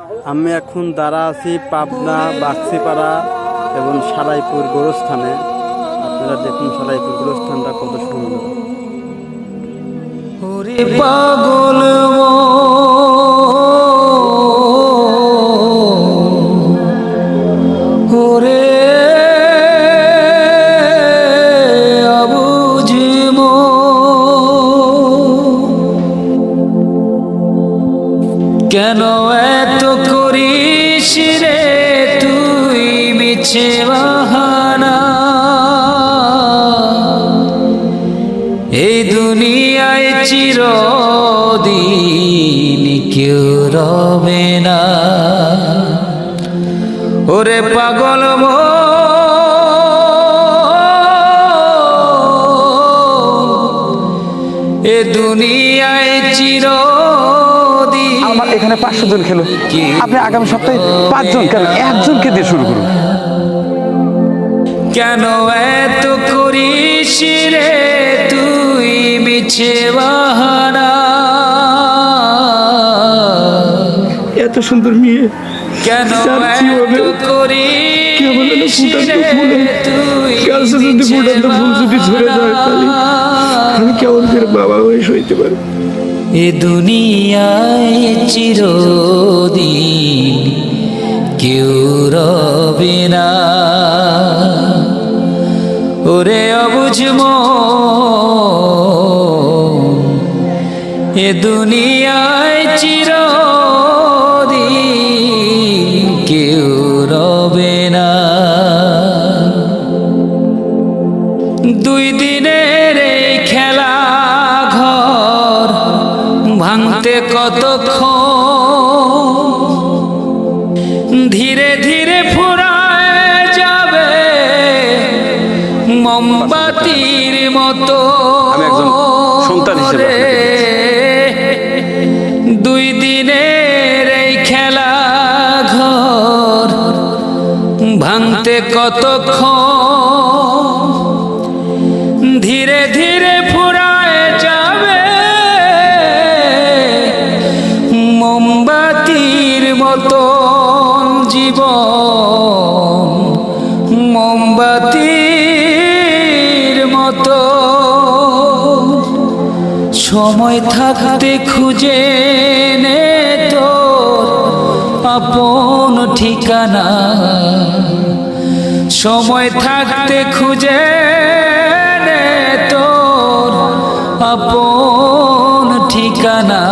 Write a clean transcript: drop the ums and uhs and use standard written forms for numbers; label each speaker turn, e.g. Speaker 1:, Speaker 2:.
Speaker 1: আমি এখন দাঁড়া আছি পাবনা বাগচিপাড়া এবং সারাইপুর গোরস্থানে। আপনারা দেখুন সারাইপুর গোরস্থানটা কত সুন্দর।
Speaker 2: পাগল ওরে অবুঝ কেন এত করিস রে তুই মিছে বাহানা, এই দুনিয়ায় চিরদিন কেউ রবে না। ওরে পাগল এ দুনিয়ায় চিরদিন।
Speaker 3: আমার এখানে 500 জন খেলো, আপনি আগামী সপ্তাহে 5 জন কেন একজনকে দিয়ে শুরু করুন।
Speaker 2: কেন এত করিস রে তুই মিছে বাহানা,
Speaker 3: এত সুন্দর মেয়ে
Speaker 2: কেন এত করিস রে তুই মিছে বাহানা।
Speaker 3: আমি কেমন করে বাবা হয়ে সইতে পারি।
Speaker 2: এ দুনিয়ায় চিরদিন কেউ রবে না। ওরে অবুঝ এ দুনিয়ায় চিরদিন কেউ রবে না। 2 দিনের এই খেলা ঘর ভাঙতে কতক্ষণ, ধীরে ধীরে ফুরায় যাবে মোমবাতির মতো।
Speaker 3: আমি একজন সন্তান হিসেবে
Speaker 2: 2 দিনের এই খেলা ঘর ভাঙতে কতক্ষণ, ধীরে ধীরে ফুরায় যাবে মোমবাতির মতো জীবন, মোমবাতির মতো। সময় থাকতে খুঁজে নে তোর আপন ঠিকানা, সময় থাকতে খুঁজে নে তোর আপন ঠিকানা।